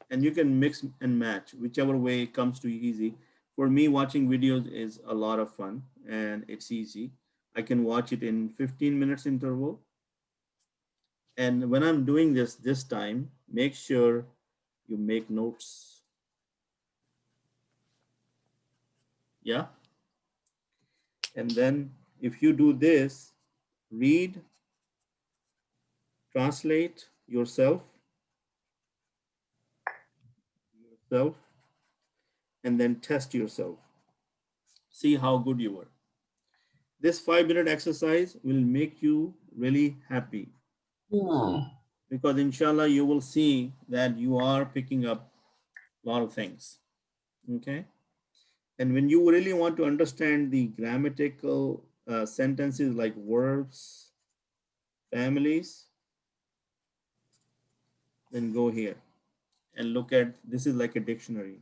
and you can mix and match whichever way comes to you easy. For me, watching videos is a lot of fun and it's easy. I can watch it in 15 minutes interval. And when I'm doing this time, make sure you make notes. Yeah. And then if you do this, read, translate yourself, and then test yourself. See how good you were. This 5-minute exercise will make you really happy. Because inshallah, you will see that you are picking up a lot of things. Okay. And when you really want to understand the grammatical sentences like verbs, families, then go here and look at, this is like a dictionary.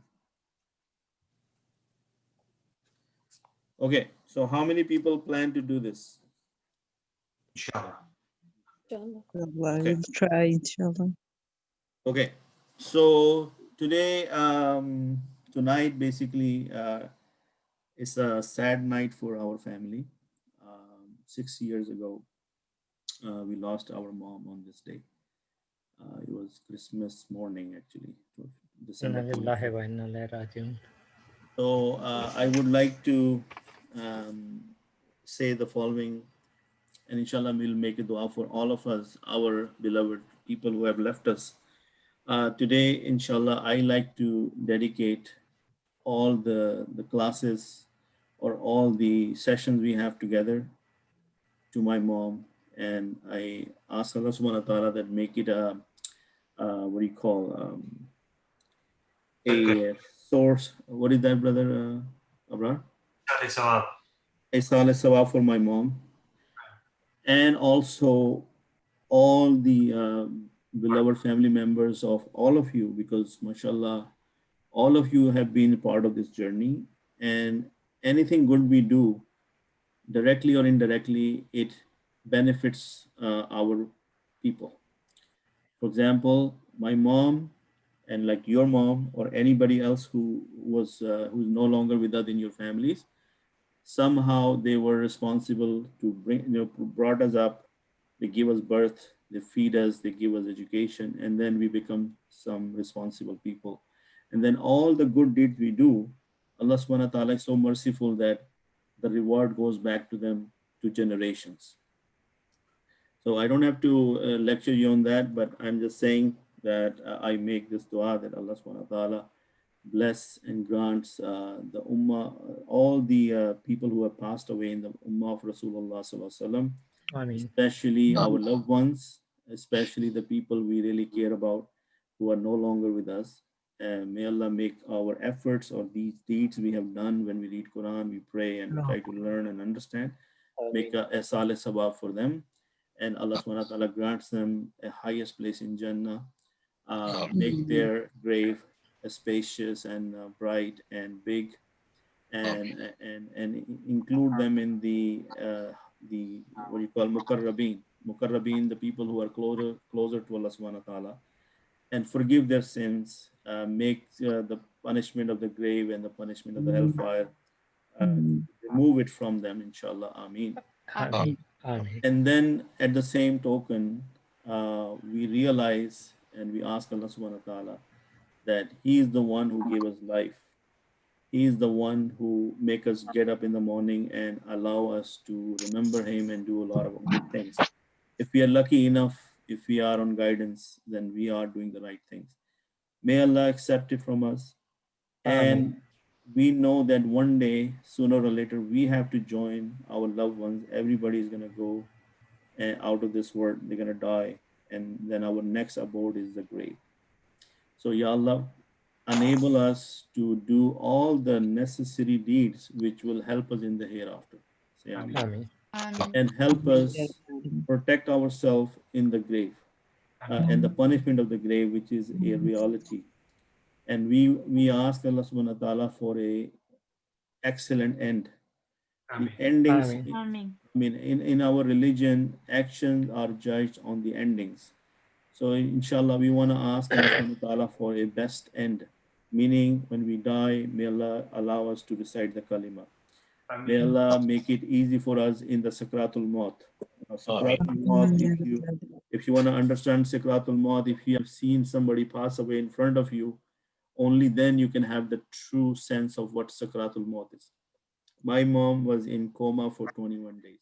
Okay, so how many people plan to do this? Inshallah. Inshallah. I Okay. will try, inshallah. Okay, so today, tonight basically it's a sad night for our family. 6 years ago, we lost our mom on this day. It was Christmas morning, actually, December 25th. So I would like to say the following, and inshallah we'll make a dua for all of us, our beloved people who have left us. Today, inshallah, I like to dedicate all the classes or all the sessions we have together to my mom. And I ask Allah subhanahu wa ta'ala that make it a, what do you call, a source. What is that, brother Abrar? A saleh sawab for my mom. And also all the beloved family members of all of you, because mashallah, all of you have been a part of this journey, and anything good we do, directly or indirectly, it benefits our people. For example, my mom, and like your mom or anybody else who was who's no longer with us in your families, somehow they were responsible to bring, brought us up, they give us birth, they feed us, they give us education, and then we become some responsible people. And then all the good deeds we do, Allah subhanahu wa ta'ala is so merciful that the reward goes back to them to generations. So I don't have to lecture you on that, but I'm just saying that I make this dua that Allah subhanahu wa ta'ala bless and grants the ummah, all the people who have passed away in the ummah of Rasulullah sallallahu alaihi wasallam, especially our loved ones, especially the people we really care about who are no longer with us. May Allah make our efforts or these deeds we have done when we read Quran, we pray and try to learn and understand, make a salih sabab for them. And Allah subhanahu wa ta'ala grants them a highest place in Jannah, make their grave spacious and bright and big, and include them in the what you call mukarrabin, the people who are closer to Allah subhanahu wa ta'ala, and forgive their sins, make the punishment of the grave and the punishment of the hellfire, remove it from them, inshallah. Ameen. And then at the same token, we realize and we ask Allah subhanahu wa ta'ala that He is the one who gave us life. He is the one who make us get up in the morning and allow us to remember Him and do a lot of good things. If we are lucky enough, if we are on guidance, then we are doing the right things. May Allah accept it from us. And we know that one day, sooner or later, we have to join our loved ones. Everybody is going to go out of this world. They're going to die. And then our next abode is the grave. So, Ya Allah, enable us to do all the necessary deeds which will help us in the hereafter. Say Ameen. And help us protect ourselves in the grave. and the punishment of the grave, which is a reality. And we ask Allah subhanahu wa ta'ala for a excellent end. The endings, Ameen. I mean, in our religion, actions are judged on the endings. So inshallah, we want to ask Allah subhanahu wa ta'ala for a best end, meaning when we die, may Allah allow us to recite the kalima. May Allah make it easy for us in the Sakratul Maut. Sakratul Maut, if you want to understand Sakratul Maut, if you have seen somebody pass away in front of you, only then you can have the true sense of what Sakratul Maut is. My mom was in coma for 21 days.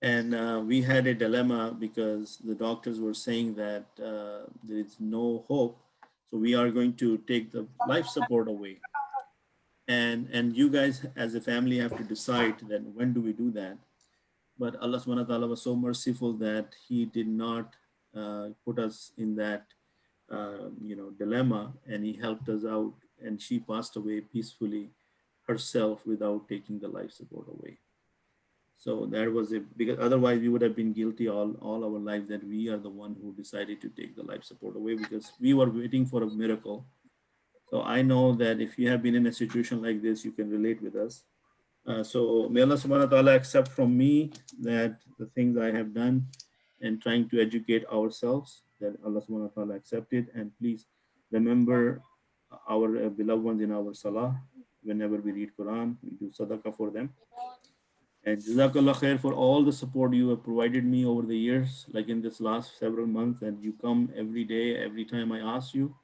And we had a dilemma because the doctors were saying that there is no hope. So we are going to take the life support away. And you guys as a family have to decide that when do we do that. But Allah subhanahu wa ta'ala was so merciful that he did not put us in that dilemma, and he helped us out, and she passed away peacefully herself without taking the life support away. So that was because otherwise we would have been guilty all our lives that we are the one who decided to take the life support away because we were waiting for a miracle. So I know that if you have been in a situation like this, you can relate with us. So may Allah subhanahu wa ta'ala accept from me that the things I have done and trying to educate ourselves, that Allah subhanahu wa ta'ala accept it. And please remember our beloved ones in our salah. Whenever we read Quran, we do sadaqah for them. And Jazakallah khair for all the support you have provided me over the years, like in this last several months, and you come every day, every time I ask you.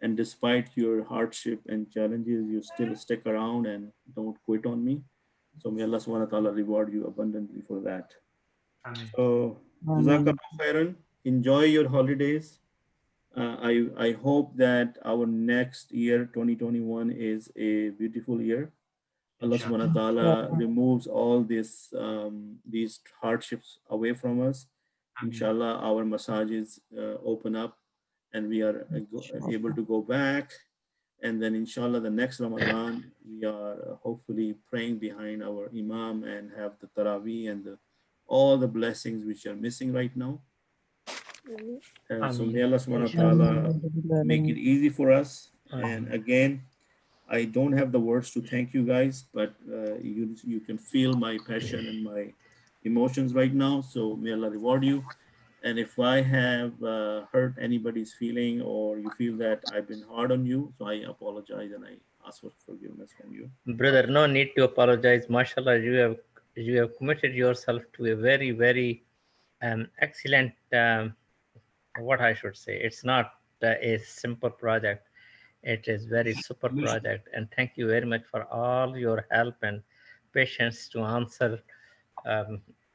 And despite your hardship and challenges, you still stick around and don't quit on me. So may Allah subhanahu wa ta'ala reward you abundantly for that. So Jazakallah khairan. Enjoy your holidays. I hope that our next year, 2021, is a beautiful year. Allah subhanahu wa ta'ala removes all these hardships away from us. Inshallah, our massages open up and we are able to go back. And then inshallah, the next Ramadan, we are hopefully praying behind our Imam and have the Taraweeh and all the blessings which are missing right now. So may Allah subhanahu wa ta'ala make it easy for us. And again, I don't have the words to thank you guys, but you can feel my passion and my emotions right now. So may Allah reward you. And if I have hurt anybody's feeling or you feel that I've been hard on you, so I apologize and I ask for forgiveness from you. Brother, no need to apologize. MashaAllah, you have committed yourself to a very, very excellent, what I should say. It's not a simple project. It is very super project. And thank you very much for all your help and patience to answer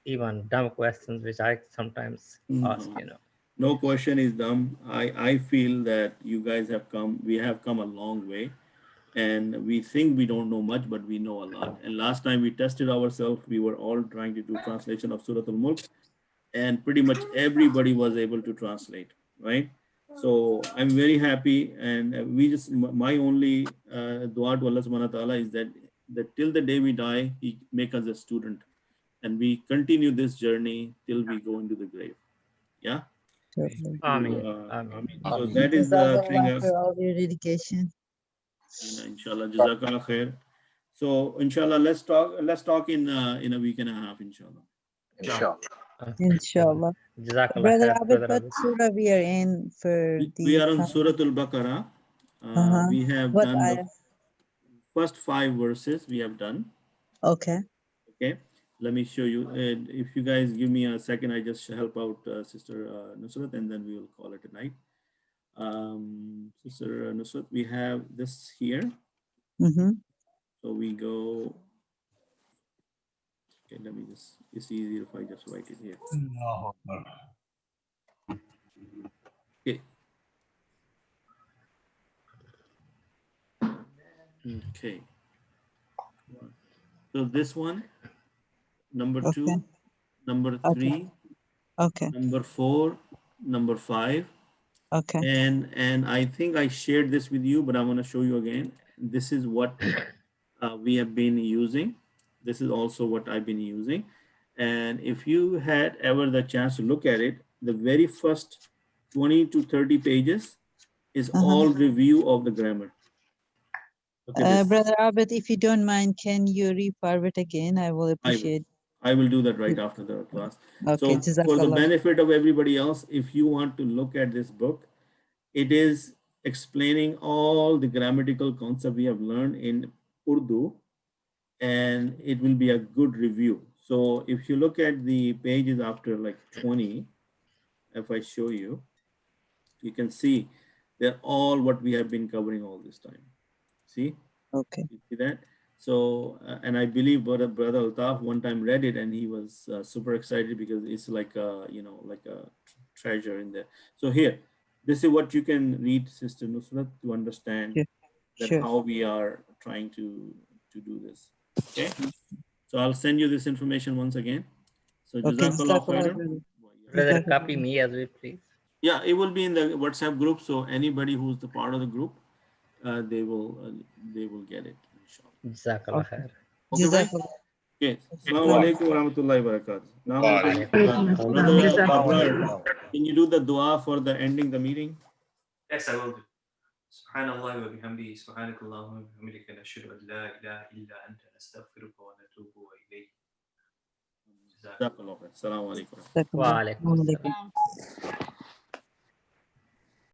even dumb questions, which I sometimes ask, No question is dumb. I feel that you guys we have come a long way. And we think we don't know much, but we know a lot. And last time we tested ourselves, we were all trying to do translation of Surah Al-Mulk, and pretty much everybody was able to translate, right? So I'm very happy, and my only dua to Allah subhanahu wa ta'ala is that till the day we die, He make us a student, and we continue this journey till we go into the grave. Yeah. Amen. So that is the thing. For all your dedication. Inshallah, Jazakallah khair. So inshallah, let's talk in a week and a half, inshallah. Inshallah. Brother Abid, what surah we are in for the... We are on Surah Al-Baqarah. We have done the first 5 verses we have done. Okay. Okay. Let me show you. If you guys give me a second, I just help out Sister Nusrat, and then we will call it a night. Sister Nusrat, we have this here. So we go. Okay, let me just. It's easier if I just write it here. Okay. Okay. So this one, number 2, number 3, number 4, number 5. Okay. And I think I shared this with you, but I'm going to show you again. This is what we have been using. This is also what I've been using. And if you had ever the chance to look at it, the very first 20 to 30 pages is all review of the grammar. Look at this. Brother Abed, if you don't mind, can you re-forward again? I will appreciate. I will do that right after the class. Okay, So for the benefit of everybody else, if you want to look at this book, it is explaining all the grammatical concepts we have learned in Urdu, and it will be a good review. So if you look at the pages after like 20, if I show you, you can see they're all what we have been covering all this time. See? Okay. You see that? So, and I believe brother Altaf one time read it and he was super excited because it's like a, you know, like a treasure in there. So here, this is what you can read, Sister Nusrat, to understand that how we are trying to do this. Okay. So I'll send you this information once again. So Jazakallah khairan. Brother, copy me as well, please. Yeah, it will be in the WhatsApp group. So anybody who's the part of the group, they will get it. Jazakallah khair. Okay, bye. Okay. Assalamu alaikum wa rahmatullahi wa barakatuh. Now, Brother Abrar, can you do the dua for the ending the meeting? Yes, I will do. Subhanallah wa bihamdihi, subhanakallahumma wa bihamdika, nashhadu an la ilaha illa anta, nastaghfiruka wa natubu ilayk. Jazakallah khair. Assalamu alaikum. Wa alaikum assalam.